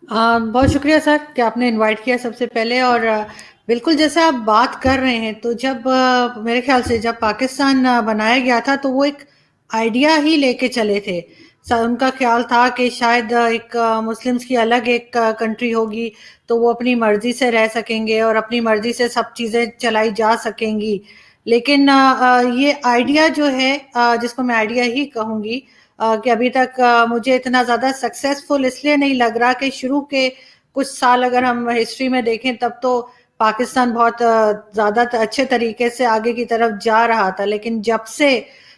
बहुत शुक्रिया सर कि आपने इनवाइट किया सबसे पहले। और बिल्कुल जैसे आप बात कर रहे हैं, तो जब मेरे ख्याल से जब पाकिस्तान बनाया गया था, तो वो एक आइडिया ही लेके चले थे। उनका ख्याल था कि शायद एक मुस्लिम्स की अलग एक कंट्री होगी, तो वो अपनी मर्जी से रह सकेंगे और अपनी मर्जी से सब चीज़ें चलाई जा सकेंगी। लेकिन ये आइडिया जो है, जिसको मैं आइडिया ही कहूँगी, कि अभी तक मुझे इतना ज़्यादा सक्सेसफुल इसलिए नहीं लग रहा कि शुरू के कुछ साल अगर हम हिस्ट्री में देखें, तब तो पाकिस्तान बहुत ज़्यादा अच्छे तरीके से आगे की तरफ जा रहा था। लेकिन जब से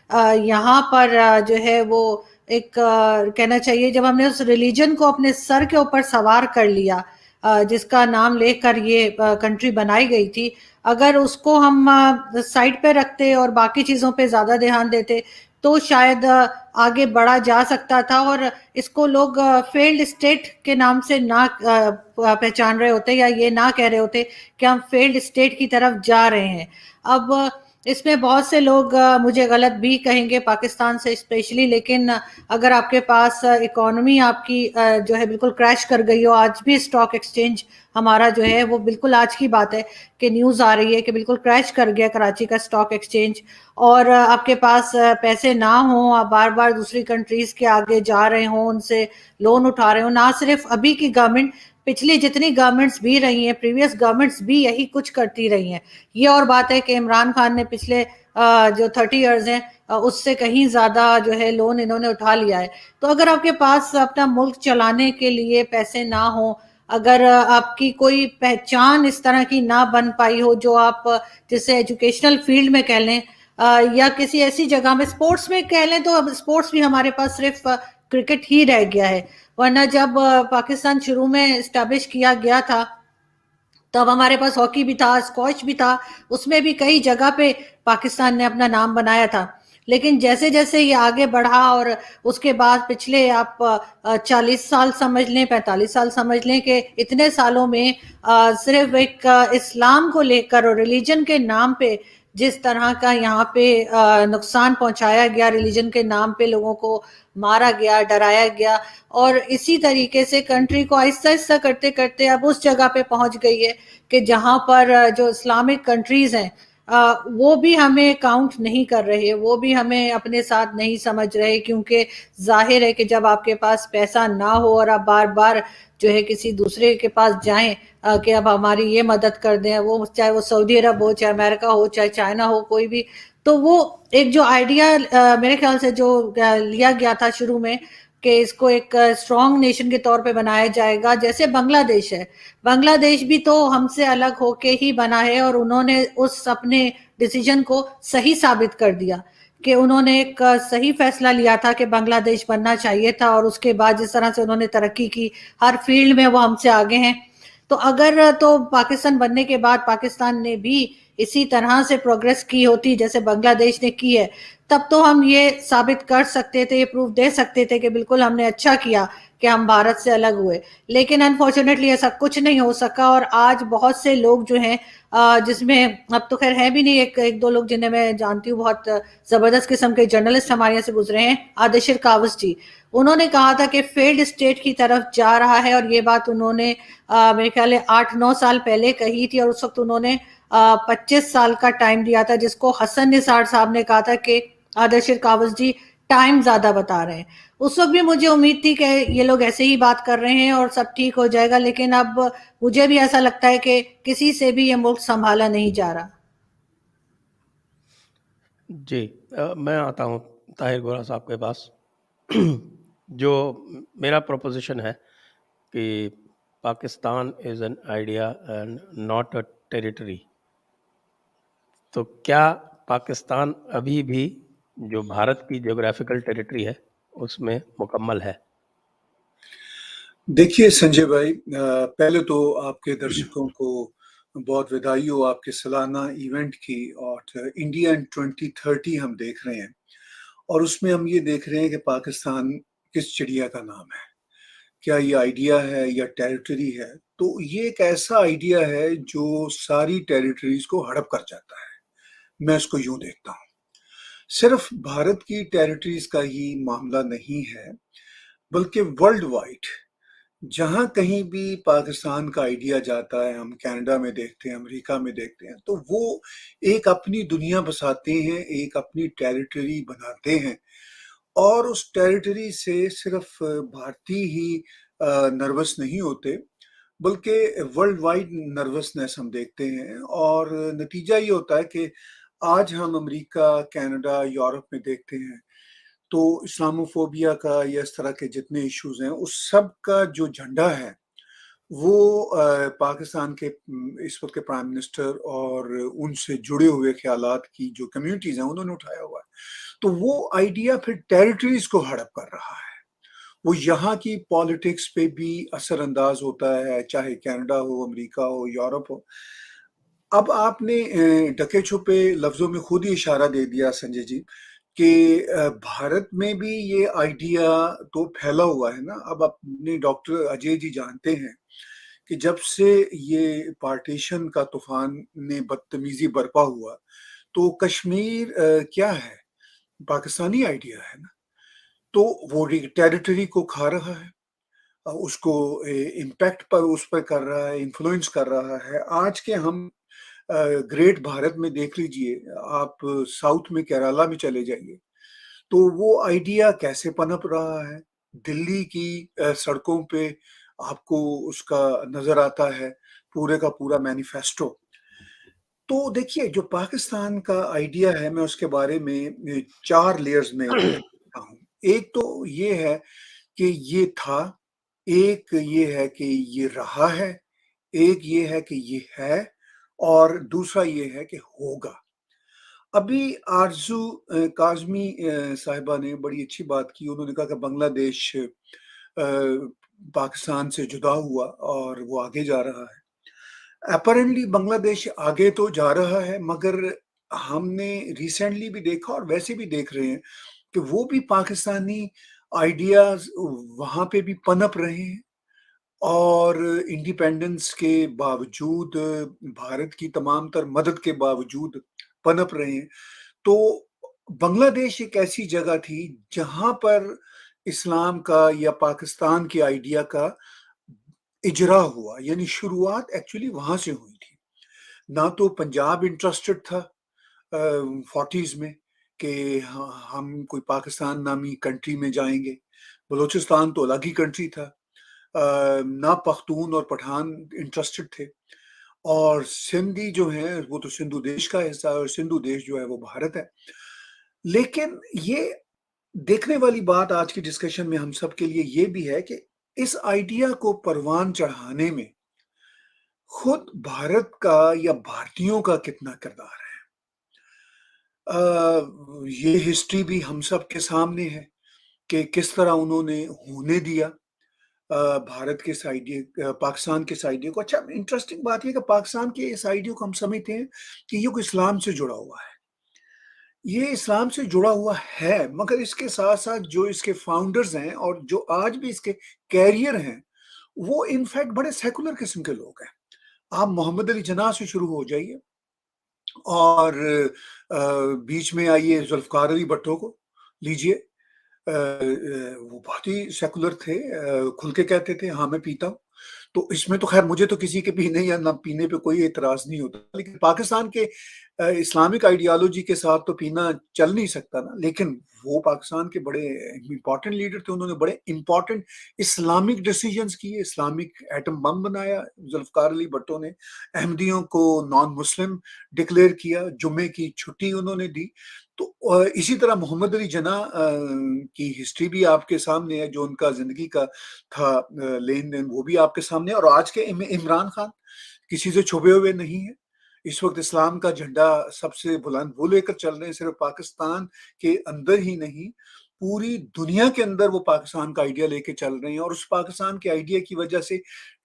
यहाँ पर जो है वो एक कहना चाहिए, जब हमने उस रिलीजन को अपने सर के ऊपर सवार कर लिया, जिसका नाम लेकर ये कंट्री बनाई गई थी, अगर उसको हम साइड पे रखते और बाकी चीज़ों पे ज़्यादा ध्यान देते, तो शायद आगे बढ़ा जा सकता था और इसको लोग फेल्ड स्टेट के नाम से ना पहचान रहे होते, या ये ना कह रहे होते कि हम फेल्ड स्टेट की तरफ जा रहे हैं। अब इसमें बहुत से लोग मुझे गलत भी कहेंगे, पाकिस्तान से स्पेशली। लेकिन अगर आपके पास इकोनॉमी आपकी जो है बिल्कुल क्रैश कर गई हो, आज भी स्टॉक एक्सचेंज हमारा जो है वो बिल्कुल आज की बात है कि न्यूज़ आ रही है कि बिल्कुल क्रैश कर गया कराची का स्टॉक एक्सचेंज, और आपके पास पैसे ना हो, आप बार बार दूसरी कंट्रीज के आगे जा रहे हो, उनसे लोन उठा रहे हो। ना सिर्फ अभी की गवर्नमेंट, पिछली जितनी गवर्नमेंट्स भी रही हैं, प्रीवियस गवर्नमेंट्स भी यही कुछ करती रही हैं। ये और बात है कि इमरान खान ने पिछले जो 30 ईयर्स हैं, उससे कहीं ज़्यादा जो है लोन इन्होंने उठा लिया है। तो अगर आपके पास अपना मुल्क चलाने के लिए पैसे ना हो, अगर आपकी कोई पहचान इस तरह की ना बन पाई हो, जो आप जैसे एजुकेशनल फील्ड में कह लें, या किसी ऐसी जगह में स्पोर्ट्स में कह लें, तो अब स्पोर्ट्स भी हमारे पास सिर्फ क्रिकेट ही रह गया है। वरना जब पाकिस्तान शुरू में स्टैब्लिश किया गया था, तब हमारे पास हॉकी भी था, स्क्वॉश भी था, उसमें भी कई जगह पे पाकिस्तान ने अपना नाम बनाया था। लेकिन जैसे जैसे ये आगे बढ़ा, और उसके बाद पिछले आप 40 साल समझ लें, 45 साल समझ लें, कि इतने सालों में सिर्फ एक इस्लाम को लेकर और रिलीजन के नाम पे जिस तरह का यहाँ पे नुकसान पहुंचाया गया, रिलीजन के नाम पे लोगों को मारा गया, डराया गया, और इसी तरीके से कंट्री को आहिस्ता आहिस्ता करते करते अब उस जगह पे पहुंच गई है कि जहां पर जो इस्लामिक कंट्रीज हैं, वो भी हमें काउंट नहीं कर रहे, वो भी हमें अपने साथ नहीं समझ रहे। क्योंकि जाहिर है कि जब आपके पास पैसा ना हो और आप बार बार जो है किसी दूसरे के पास जाएं कि अब हमारी ये मदद कर दें, वो चाहे वो सऊदी अरब हो, चाहे अमेरिका हो, चाहे चाइना हो, कोई भी, तो वो एक जो आइडिया मेरे ख्याल से जो लिया गया था शुरू में कि इसको एक स्ट्रॉन्ग नेशन के तौर पे बनाया जाएगा, जैसे बांग्लादेश है। बांग्लादेश भी तो हमसे अलग होके ही बना है, और उन्होंने उस अपने डिसीजन को सही साबित कर दिया कि उन्होंने एक सही फैसला लिया था कि बांग्लादेश बनना चाहिए था। और उसके बाद जिस तरह से उन्होंने तरक्की की हर फील्ड में, वो हमसे आगे हैं। तो अगर तो पाकिस्तान बनने के बाद पाकिस्तान ने भी इसी तरह से प्रोग्रेस की होती जैसे बांग्लादेश ने की है, तब तो हम ये साबित कर सकते थे, ये प्रूफ दे सकते थे कि बिल्कुल हमने अच्छा किया कि हम भारत से अलग हुए। लेकिन अनफॉर्चुनेटली ऐसा कुछ नहीं हो सका, और आज बहुत से लोग जो हैं, जिसमें अब तो खैर है भी नहीं, एक एक दो लोग जिन्हें मैं जानती हूँ, बहुत जबरदस्त किस्म के जर्नलिस्ट हमारे यहाँ से गुजरे हैं, आदिशिर कावस जी। उन्होंने कहा था कि फेल्ड स्टेट की तरफ जा रहा है, और ये बात उन्होंने मेरे ख्याल 8-9 साल पहले कही थी। और उस वक्त उन्होंने 25 साल का टाइम दिया था, जिसको हसन निसार साहब ने कहा था कि आदर्शिर कावस जी टाइम ज्यादा बता रहे हैं। उस वक्त भी मुझे उम्मीद थी कि ये लोग ऐसे ही बात कर रहे हैं और सब ठीक हो जाएगा। लेकिन अब मुझे भी ऐसा लगता है कि किसी से भी ये मुल्क संभाला नहीं जा रहा। जी, मैं आता हूँ ताहिर गोरा साहब के पास। जो मेरा प्रोपोजिशन है कि Pakistan is an idea and not a territory, तो क्या पाकिस्तान अभी भी जो भारत की ज्योग्राफिकल टेरिटरी है उसमें मुकम्मल है? देखिए संजय भाई, पहले तो आपके दर्शकों को बहुत बधाई हो आपके सालाना इवेंट की। और इंडिया इन 2030 हम देख रहे हैं, और उसमें हम ये देख रहे हैं कि पाकिस्तान किस चिड़िया का नाम है, क्या ये आइडिया है या टेरिटरी है। तो ये एक ऐसा आइडिया है जो सारी टेरिटरीज को हड़प कर जाता है। मैं इसको यूं देखता हूँ, सिर्फ भारत की टेरिटरीज का ही मामला नहीं है, बल्कि वर्ल्ड वाइड जहाँ कहीं भी पाकिस्तान का आइडिया जाता है, हम कनाडा में देखते हैं, अमेरिका में देखते हैं, तो वो एक अपनी दुनिया बसाते हैं, एक अपनी टेरिटरी बनाते हैं और उस टेरिटरी से सिर्फ भारतीय ही नर्वस नहीं होते, बल्कि वर्ल्ड वाइड नर्वसनेस हम देखते हैं और नतीजा ये होता है कि आज हम अमेरिका, कनाडा, यूरोप में देखते हैं, तो इस्लामोफोबिया का या इस तरह के जितने इश्यूज़ हैं, उस सब का जो झंडा है, वो पाकिस्तान के इस वक़्त के प्राइम मिनिस्टर और उनसे जुड़े हुए ख़्यालात की जो कम्युनिटीज़ हैं, उन्होंने उठाया हुआ है। तो वो आइडिया फिर टेरिटरीज़ को हड़प कर रहा है। वो यहाँ की पॉलिटिक्स पे भी असर-अंदाज़ होता है, चाहे कनाडा हो, अमेरिका हो, यूरोप हो। अब आपने ढके-छुपे लफ्ज़ों में खुद ही इशारा दे दिया संजय जी कि भारत में भी ये आइडिया तो फैला हुआ है ना। अब अपने डॉक्टर अजय जी जानते हैं कि जब से ये पार्टीशन का तूफ़ान ने बदतमीज़ी बरपा हुआ, तो कश्मीर क्या है? पाकिस्तानी आइडिया है ना। तो वो टेरिटरी को खा रहा है, उसको इम्पैक्ट पर उस पर कर रहा है, इन्फ्लुएंस कर रहा है। आज के हम ग्रेट भारत में देख लीजिए, आप साउथ में केरला में चले जाइए, तो वो आइडिया कैसे पनप रहा है। दिल्ली की सड़कों पे आपको उसका नज़र आता है, पूरे का पूरा मैनिफेस्टो। तो देखिए, जो पाकिस्तान का आइडिया है, मैं उसके बारे में 4 लेयर्स में देखता हूँ। एक तो ये है कि ये था, एक ये है कि ये रहा है, एक ये है कि ये है और दूसरा ये है कि होगा। अभी आरज़ू काज़मी साहिबा ने बड़ी अच्छी बात की, उन्होंने कहा कि बांग्लादेश पाकिस्तान से जुदा हुआ और वो आगे जा रहा है। अपैरेंटली बांग्लादेश आगे तो जा रहा है, मगर हमने रिसेंटली भी देखा और वैसे भी देख रहे हैं कि वो भी पाकिस्तानी आइडियाज़ वहाँ पे भी पनप रहे हैं और इंडिपेंडेंस के बावजूद, भारत की तमाम तर मदद के बावजूद पनप रहे हैं। तो बांग्लादेश एक ऐसी जगह थी जहाँ पर इस्लाम का या पाकिस्तान के आइडिया का इजरा हुआ, यानी शुरुआत एक्चुअली वहाँ से हुई थी। ना तो पंजाब इंटरेस्टेड था 40s में कि हम कोई पाकिस्तान नामी कंट्री में जाएँगे, बलूचिस्तान तो अलग ही कंट्री था। ना पख्तून और पठान इंटरेस्टेड थे और सिंधी जो हैं, वो तो सिंधु देश का हिस्सा है और सिंधु देश जो है वो भारत है। लेकिन ये देखने वाली बात आज की डिस्कशन में हम सब के लिए ये भी है कि इस आइडिया को परवान चढ़ाने में खुद भारत का या भारतीयों का कितना किरदार है। ये हिस्ट्री भी हम सब के सामने है कि किस तरह उन्होंने होने दिया भारत के इस आइडिया, पाकिस्तान के इस आइडिया को। अच्छा, इंटरेस्टिंग बात ये कि पाकिस्तान के इस आइडिया को हम समझते हैं कि ये कोई इस्लाम से जुड़ा हुआ है। ये इस्लाम से जुड़ा हुआ है, मगर इसके साथ-साथ जो इसके फाउंडर्स हैं और जो आज भी इसके कैरियर हैं, वो इनफैक्ट बड़े सेकुलर किस्म के लोग हैं। आप मोहम्मद अली जिन्नाह से शुरू हो जाइए और बीच में आइए ज़ुल्फ़िकार अली भुट्टो को लीजिए। वो बहुत ही सेकुलर थे, खुल के कहते थे, हाँ, मैं पीता हूँ। तो इसमें तो ख़ैर मुझे तो किसी के पीने या ना पीने पे कोई एतराज़ नहीं होता। लेकिन पाकिस्तान के इस्लामिक आइडियोलॉजी के साथ तो पीना चल नहीं सकता ना। लेकिन वो पाकिस्तान के बड़े इम्पोर्टेंट लीडर थे, उन्होंने बड़े इम्पोर्टेंट इस्लामिक डिसीजंस किए, इस्लामिक एटम बम बनाया ज़ुल्फ़िकार अली भुट्टो ने, अहमदियों को नॉन मुस्लिम डिक्लेयर किया, जुम्मे की छुट्टी उन्होंने दी। तो इसी तरह मोहम्मद अली जिन्नाह की हिस्ट्री भी आपके सामने है, जो उनका ज़िंदगी का था लेन-देन, वो भी आपके सामने है और आज के इमरान खान किसी से छुपे हुए नहीं है। इस वक़्त इस्लाम का झंडा सबसे बुलंद वो लेकर चल रहे हैं, सिर्फ़ पाकिस्तान के अंदर ही नहीं, पूरी दुनिया के अंदर वो पाकिस्तान का आइडिया लेके चल रहे हैं और उस पाकिस्तान के आइडिया की वजह से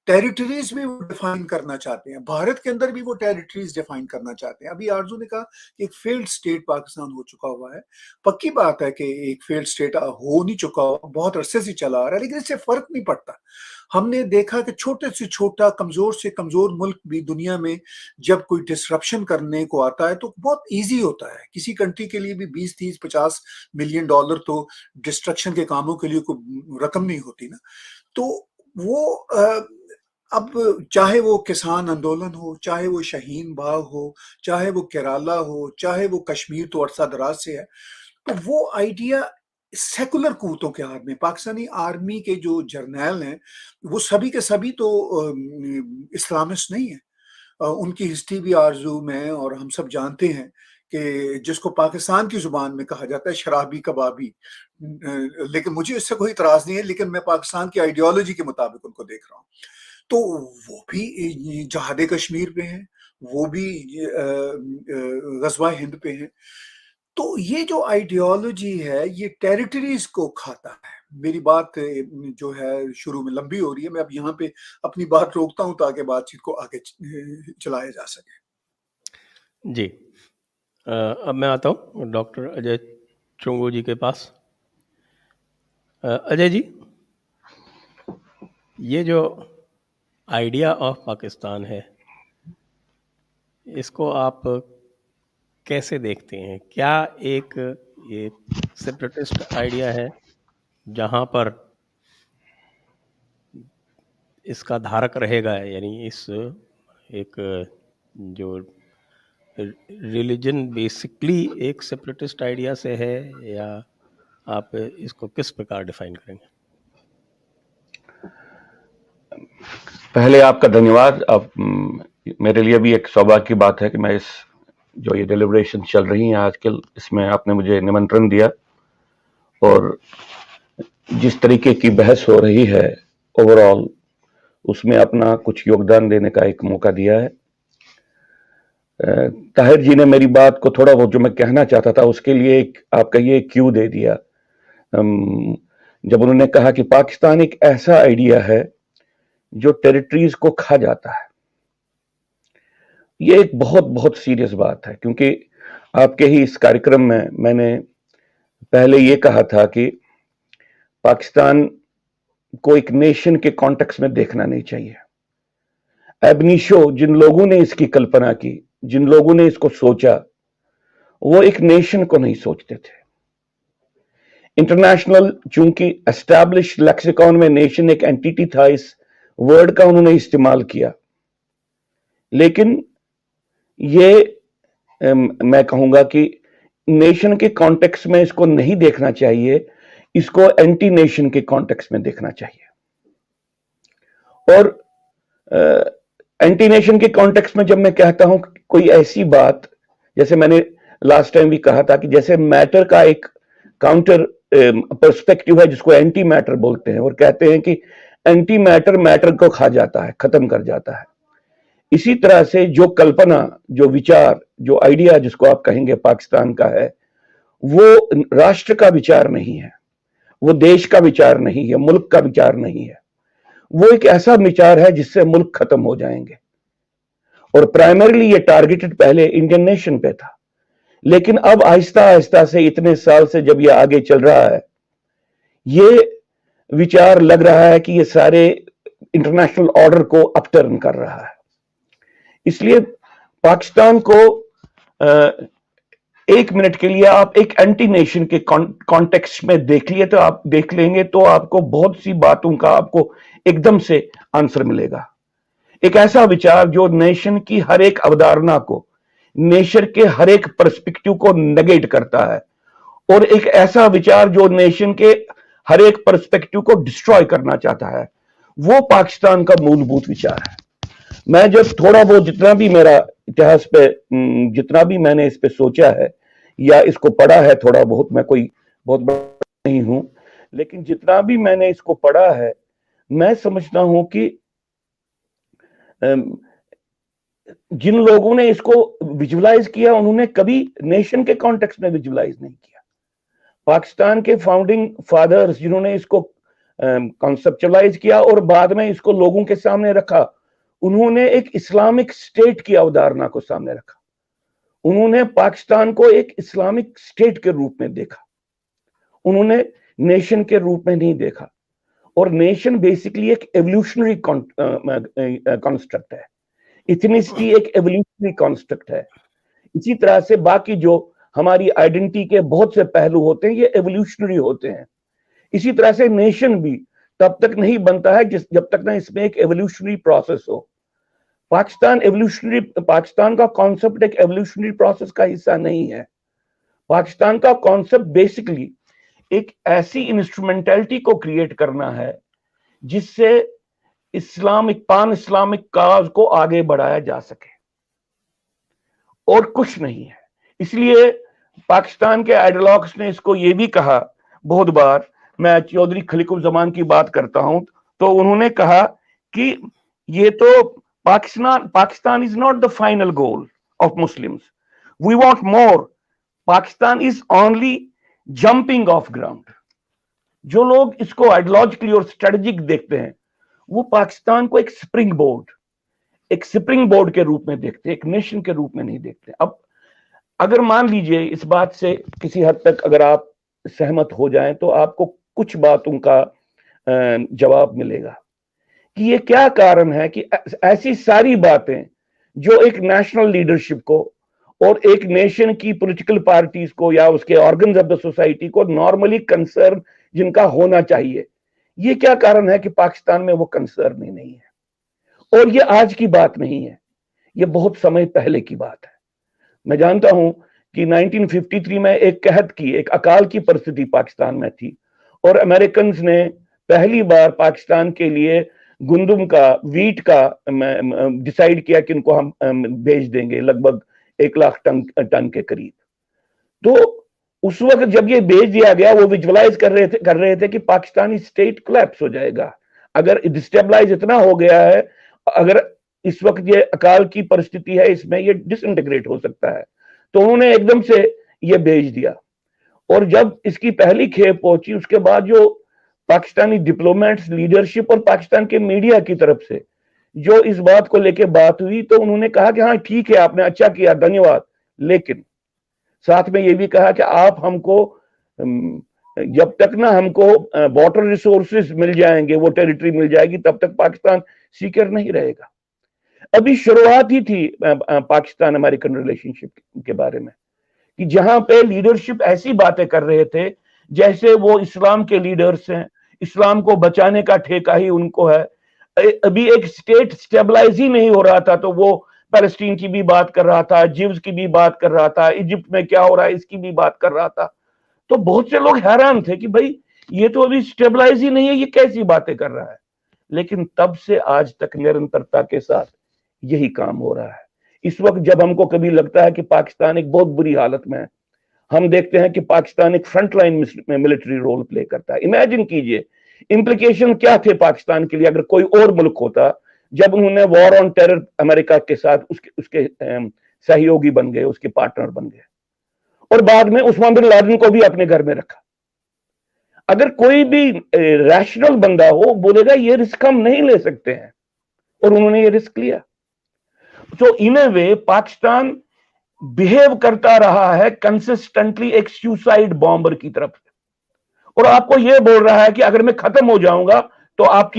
टेरिटरीज़ भी वो डिफाइन करना चाहते हैं। भारत के अंदर भी वो टेरिटरीज़ डिफाइन करना चाहते हैं। अभी आरज़ू ने कहा कि एक फेल्ड स्टेट पाकिस्तान हो चुका हुआ है। पक्की बात है कि एक फेल्ड स्टेट हो नहीं चुका हो, बहुत अरसे से चला आ रहा है, लेकिन इससे फ़र्क नहीं पड़ता। हमने देखा कि छोटे से छोटा, कमज़ोर से कमज़ोर मुल्क भी दुनिया में जब कोई डिसरप्शन करने को आता है, तो बहुत ईज़ी होता है। किसी कंट्री के लिए भी 20, 30, 50 मिलियन डॉलर तो डिस्ट्रक्शन के कामों के लिए कोई रकम नहीं होती ना। तो वो अब चाहे वो किसान आंदोलन हो, चाहे वो शाहीन बाग हो, चाहे वो केराला हो, चाहे वो कश्मीर तो अरसा दराज से है, तो वो आइडिया सेकुलर कुव्वतों के हाथ में, पाकिस्तानी आर्मी के जो जर्नैल हैं, वो सभी के सभी तो इस्लामिस्ट नहीं है। उनकी हिस्ट्री भी आरजू में, और हम सब जानते हैं कि जिसको पाकिस्तान की जुबान में कहा जाता है शराबी कबाबी, लेकिन मुझे इससे कोई इतराज नहीं है, लेकिन मैं पाकिस्तान की आइडियोलॉजी के मुताबिक उनको देख रहा हूँ। तो वो भी जहाद कश्मीर पे हैं, वो भी गज़वा हिंद पे हैं। तो ये जो आइडियोलॉजी है, ये टेरिटरीज को खाता है। मेरी बात जो है शुरू में लंबी हो रही है, मैं अब यहाँ पे अपनी बात रोकता हूँ ताकि बातचीत को आगे चलाया जा सके। जी, अब मैं आता हूँ डॉक्टर अजय चुंगू जी के पास। अजय जी, ये जो आइडिया ऑफ पाकिस्तान है, इसको आप कैसे देखते हैं? क्या एक ये सेपरेटिस्ट आइडिया है जहाँ पर इसका धारक रहेगा, यानी इस एक जो रिलीजन बेसिकली एक सेपरेटिस्ट आइडिया से है, या आप इसको किस प्रकार डिफाइन करेंगे? पहले आपका धन्यवाद। अब मेरे लिए भी एक सौभाग्य की बात है कि मैं इस जो ये डिलिब्रेशन चल रही हैं आजकल, इसमें आपने मुझे निमंत्रण दिया और जिस तरीके की बहस हो रही है ओवरऑल, उसमें अपना कुछ योगदान देने का एक मौका दिया है। ताहिर जी ने मेरी बात को थोड़ा वो जो मैं कहना चाहता था उसके लिए एक आप कहिए क्यू दे दिया, जब उन्होंने कहा कि पाकिस्तान एक ऐसा आइडिया है जो टेरिटरीज को खा जाता है। ये एक बहुत बहुत सीरियस बात है, क्योंकि आपके ही इस कार्यक्रम में मैंने पहले ये कहा था कि पाकिस्तान को एक नेशन के कॉन्टेक्स्ट में देखना नहीं चाहिए। एबनीशो, जिन लोगों ने इसकी कल्पना की, जिन लोगों ने इसको सोचा, वो एक नेशन को नहीं सोचते थे। इंटरनेशनल चूंकि एस्टैब्लिश लेक्सिकॉन में नेशन एक एंटिटी था, इस वर्ड का उन्होंने इस्तेमाल किया, लेकिन ये मैं कहूंगा कि नेशन के कॉन्टेक्स्ट में इसको नहीं देखना चाहिए, इसको एंटी नेशन के कॉन्टेक्स्ट में देखना चाहिए। और एंटी नेशन के कॉन्टेक्स्ट में जब मैं कहता हूं कोई ऐसी बात, जैसे मैंने लास्ट टाइम भी कहा था कि जैसे मैटर का एक काउंटर पर्सपेक्टिव है जिसको एंटी मैटर बोलते हैं, और कहते हैं कि एंटी मैटर मैटर को खा जाता है, खत्म कर जाता है। इसी तरह से जो कल्पना, जो विचार, जो आइडिया जिसको आप कहेंगे पाकिस्तान का है, वो राष्ट्र का विचार नहीं है, वो देश का विचार नहीं है, मुल्क का विचार नहीं है। वो एक ऐसा विचार है जिससे मुल्क खत्म हो जाएंगे। और प्राइमरीली ये टारगेटेड पहले इंडियन नेशन पे था, लेकिन अब आहिस्ता आहिस्ता से इतने साल से जब ये आगे चल रहा है, ये विचार लग रहा है कि ये सारे इंटरनेशनल ऑर्डर को अपटर्न कर रहा है। इसलिए पाकिस्तान को एक मिनट के लिए आप एक एंटी नेशन के कॉन्टेक्स्ट में देख लिए तो आप देख लेंगे तो आपको बहुत सी बातों का आपको एकदम से आंसर मिलेगा। एक ऐसा विचार जो नेशन की हर एक अवधारणा को, नेशन के हर एक पर्सपेक्टिव को नेगेट करता है, और एक ऐसा विचार जो नेशन के हर एक पर्सपेक्टिव को डिस्ट्रॉय करना चाहता है, वो पाकिस्तान का मूलभूत विचार है। मैं जब थोड़ा बहुत जितना भी मेरा इतिहास पे जितना भी मैंने इस पे सोचा है या इसको पढ़ा है, थोड़ा बहुत, मैं कोई बहुत बड़ा नहीं हूं, लेकिन जितना भी मैंने इसको पढ़ा है, मैं समझता हूं कि जिन लोगों ने इसको विजुअलाइज किया उन्होंने कभी नेशन के कॉन्टेक्स्ट में विजुअलाइज नहीं किया। पाकिस्तान के फाउंडिंग फादर्स जिन्होंने इसको कॉन्सेप्चुअलाइज किया और बाद में इसको लोगों के सामने रखा, उन्होंने एक इस्लामिक स्टेट की अवधारणा को सामने रखा। उन्होंने पाकिस्तान को एक इस्लामिक स्टेट के रूप में देखा, उन्होंने नेशन के रूप में नहीं देखा। और नेशन बेसिकली एक एवोल्यूशनरी कॉन्स्ट्रक्ट है, इथनिसिटी एक एवोल्यूशनरी कॉन्स्ट्रक्ट है। इसी तरह से बाकी जो हमारी आइडेंटिटी के बहुत से पहलू होते हैं, ये एवोल्यूशनरी होते हैं। इसी तरह से नेशन भी, तब तक नहीं बनता है जब तक ना इसमें एक एवोल्यूशनरी प्रोसेस हो। पाकिस्तान का कॉन्सेप्ट एक एवोल्यूशनरी प्रोसेस का हिस्सा नहीं है। पाकिस्तान का कॉन्सेप्ट बेसिकली एक ऐसी इंस्ट्रूमेंटलिटी को क्रिएट करना है जिससे पान इस्लामिक काज को आगे बढ़ाया जा सके, और कुछ नहीं है। इसलिए पाकिस्तान के आइडियोलॉग्स ने इसको ये भी कहा बहुत बार, मैं चौधरी खलीकुज़्ज़मान की बात करता हूं तो उन्होंने कहा कि ये तो Pakistan is not the final goal of Muslims, we want more, Pakistan is only jumping off ground. जो लोग इसको आइडियोलॉजिकली और स्ट्रेटेजिक देखते हैं वो पाकिस्तान को एक स्प्रिंग बोर्ड के रूप में देखते हैं, एक नेशन के रूप में नहीं देखते। अब अगर मान लीजिए इस बात से किसी हद तक अगर आप सहमत हो जाएं तो आपको कुछ बातों का जवाब मिलेगा कि ये क्या कारण है कि ऐसी सारी बातें जो एक नेशनल लीडरशिप को और एक नेशन की पॉलिटिकल पार्टीज को या उसके ऑर्गन्स ऑफ द सोसाइटी को नॉर्मली कंसर्न जिनका होना चाहिए, ये क्या कारण है कि पाकिस्तान में वो कंसर्न ही नहीं है। और ये आज की बात नहीं है, ये बहुत समय पहले की बात है। मैं जानता हूं कि 1953 में एक अकाल की परिस्थिति पाकिस्तान में थी और अमेरिकन ने पहली बार पाकिस्तान के लिए वीट का डिसाइड किया कि उनको हम भेज देंगे, लगभग 1 लाख टन के करीब। तो उस वक्त जब ये भेज दिया गया वो विजुअलाइज कर रहे थे कि पाकिस्तानी स्टेट कोलैप्स हो जाएगा अगर डिस्टेबलाइज इतना हो गया है, अगर इस वक्त ये अकाल की परिस्थिति है इसमें ये डिसइंटीग्रेट हो सकता है। तो उन्होंने एकदम से ये भेज दिया और जब इसकी पहली खेप पहुंची उसके बाद जो पाकिस्तानी डिप्लोमेट्स, लीडरशिप और पाकिस्तान के मीडिया की तरफ से जो इस बात को लेके बात हुई तो उन्होंने कहा कि हाँ ठीक है, आपने अच्छा किया, धन्यवाद, लेकिन साथ में ये भी कहा कि आप हमको जब तक ना हमको वाटर रिसोर्सेज मिल जाएंगे, वो टेरिटरी मिल जाएगी, तब तक पाकिस्तान सीकर नहीं रहेगा। अभी शुरुआत ही थी पाकिस्तान अमेरिकन रिलेशनशिप के बारे में कि जहां पे लीडरशिप ऐसी बातें कर रहे थे जैसे वो इस्लाम के लीडर्स हैं, इस्लाम को बचाने का ठेका ही उनको है। अभी एक स्टेट स्टेबलाइज ही नहीं हो रहा था तो वो पैलेस्टीन की भी बात कर रहा था, जिव्स की भी बात कर रहा था, इजिप्ट में क्या हो रहा है इसकी भी बात कर रहा था। तो बहुत से लोग हैरान थे कि भाई ये तो अभी स्टेबलाइज ही नहीं है, ये कैसी बातें कर रहा है। लेकिन तब से आज तक निरंतरता के साथ यही काम हो रहा है। इस वक्त जब हमको कभी लगता है कि पाकिस्तान एक बहुत बुरी हालत में है, हम देखते हैं कि पाकिस्तान एक फ्रंटलाइन में मिलिट्री रोल प्ले करता है। इमेजिन कीजिए इंप्लीकेशन क्या थे पाकिस्तान के लिए अगर कोई और मुल्क होता, जब उन्होंने वॉर ऑन टेरर अमेरिका के साथ उसके सहयोगी बन गए, उसके पार्टनर बन गए और बाद में उस्मान बिन लादेन को भी अपने घर में रखा। अगर कोई भी रैशनल बंदा हो बोलेगा ये रिस्क हम नहीं ले सकते हैं, और उन्होंने ये रिस्क लिया। तो इन ए वे पाकिस्तान बिहेव करता रहा है कंसिस्टेंटली एक सुसाइड बॉम्बर की तरफ से, और आपको यह बोल रहा है कि अगर मैं खत्म हो जाऊंगा तो आप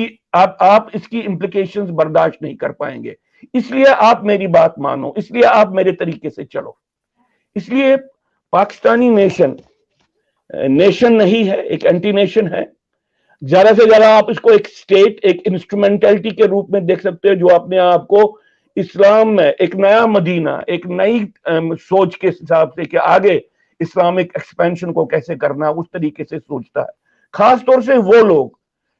इसकी इंप्लीकेशंस बर्दाश्त नहीं कर पाएंगे, इसलिए आप मेरी बात मानो, इसलिए आप मेरे तरीके से चलो। इसलिए पाकिस्तानी नेशन नहीं है, एक एंटी नेशन है। ज्यादा से ज्यादा आप इसको एक स्टेट, एक इंस्ट्रूमेंटलिटी के रूप में देख सकते हो जो अपने आप को इस्लाम में एक नया मदीना, एक नई सोच के हिसाब से कि आगे इस्लामिक एक्सपेंशन को कैसे करना, उस तरीके से सोचता है। खास तौर से वो लोग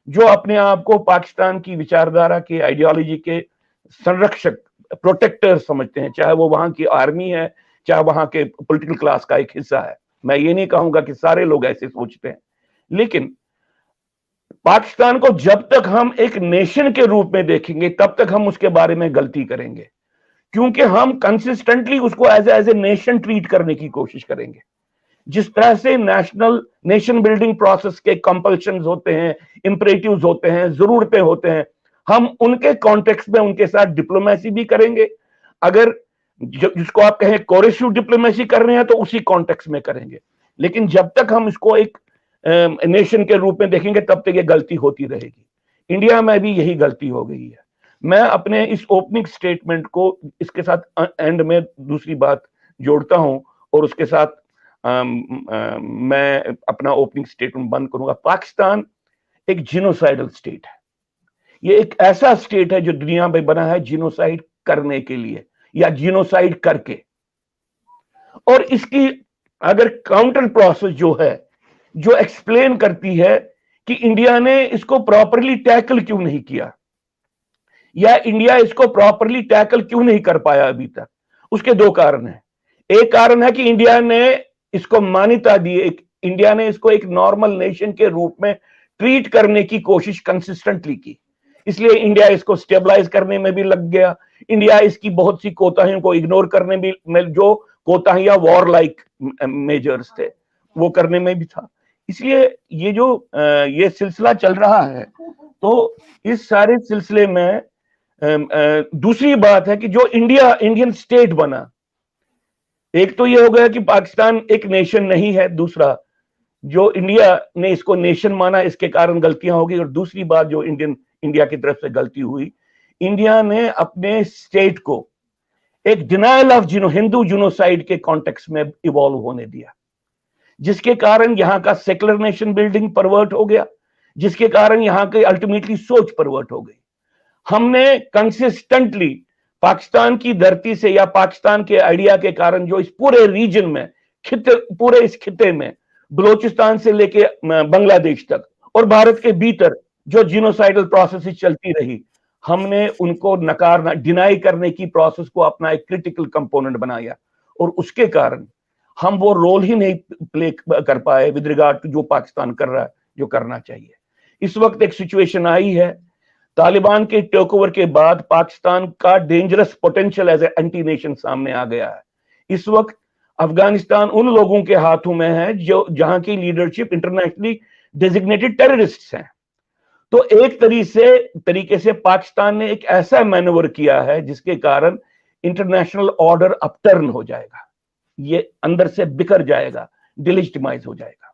जो अपने आप को पाकिस्तान की विचारधारा के, आइडियोलॉजी के संरक्षक, प्रोटेक्टर समझते हैं, चाहे वो वहां की आर्मी है, चाहे वहां के पॉलिटिकल क्लास का एक हिस्सा है। मैं ये नहीं कहूंगा कि सारे लोग ऐसे सोचते हैं, लेकिन पाकिस्तान को जब तक हम एक नेशन के रूप में देखेंगे तब तक हम उसके बारे में गलती करेंगे, क्योंकि हम कंसिस्टेंटली उसको एज ए नेशन ट्रीट करने की कोशिश करेंगे। जिस तरह से नेशन बिल्डिंग प्रोसेस के कंपल्शंस होते हैं, इंपरेटिव्स होते हैं, जरूरतें होते हैं, हम उनके कॉन्टेक्स्ट में उनके साथ डिप्लोमेसी भी करेंगे। अगर जिसको आप कहें कोरेसिव डिप्लोमेसी कर रहे हैं तो उसी कॉन्टेक्स्ट में करेंगे, लेकिन जब तक हम इसको एक नेशन के रूप में देखेंगे तब तक ये गलती होती रहेगी। इंडिया में भी यही गलती हो गई है। मैं अपने इस ओपनिंग स्टेटमेंट को इसके साथ एंड में दूसरी बात जोड़ता हूं और उसके साथ मैं अपना ओपनिंग स्टेटमेंट बंद करूंगा। पाकिस्तान एक जिनोसाइडल स्टेट है। ये एक ऐसा स्टेट है जो दुनिया में बना है जिनोसाइड करने के लिए या जिनोसाइड करके। और इसकी अगर काउंटर प्रोसेस जो है, जो एक्सप्लेन करती है कि इंडिया ने इसको प्रॉपरली टैकल क्यों नहीं किया या इंडिया इसको प्रॉपरली टैकल क्यों नहीं कर पाया अभी तक, उसके दो कारण हैं। एक कारण है कि इंडिया ने इसको मान्यता दी, इंडिया ने इसको एक नॉर्मल नेशन के रूप में ट्रीट करने की कोशिश कंसिस्टेंटली की, इसलिए इंडिया इसको स्टेबलाइज करने में भी लग गया। इंडिया इसकी बहुत सी कोताहियों को इग्नोर करने में, जो कोताहियां वॉर लाइक मेजर्स थे, वो करने में भी था। इसलिए ये जो ये सिलसिला चल रहा है, तो इस सारे सिलसिले में दूसरी बात है कि जो इंडियन स्टेट बना, एक तो ये हो गया कि पाकिस्तान एक नेशन नहीं है, दूसरा जो इंडिया ने इसको नेशन माना, इसके कारण गलतियां होगी। और दूसरी बात जो इंडिया की तरफ से गलती हुई, इंडिया ने अपने स्टेट को एक डिनायल ऑफ हिंदू जिनोसाइड के कॉन्टेक्स्ट में इवॉल्व होने दिया, जिसके कारण यहां का सेकुलर नेशन बिल्डिंग परवर्ट हो गया, जिसके कारण यहां की अल्टीमेटली सोच परवर्ट हो गई। हमने कंसिस्टेंटली पाकिस्तान की धरती से या पाकिस्तान के आइडिया के कारण जो इस पूरे रीजन में, पूरे इस खिते में, बलोचिस्तान से लेके बांग्लादेश तक और भारत के भीतर जो जिनोसाइडल प्रोसेस चलती रही, हमने उनको नकारना, डिनाई करने की प्रोसेस को अपना एक क्रिटिकल कंपोनेंट बनाया, और उसके कारण हम वो रोल ही नहीं प्ले कर पाए विद रिगार्ड टू जो पाकिस्तान कर रहा है, जो करना चाहिए। इस वक्त एक सिचुएशन आई है, तालिबान के टेक ओवर के बाद पाकिस्तान का dangerous potential as a anti nation सामने आ गया है। इस वक्त अफगानिस्तान उन लोगों के हाथों में है जो जहां की लीडरशिप इंटरनेशनली डेजिग्नेटेड टेररिस्ट्स हैं। तो एक तरीके से पाकिस्तान ने एक ऐसा मैनूवर किया है जिसके कारण इंटरनेशनल ऑर्डर अपटर्न हो जाएगा, ये अंदर से बिखर जाएगा, डिलेजिटिमाइज हो जाएगा।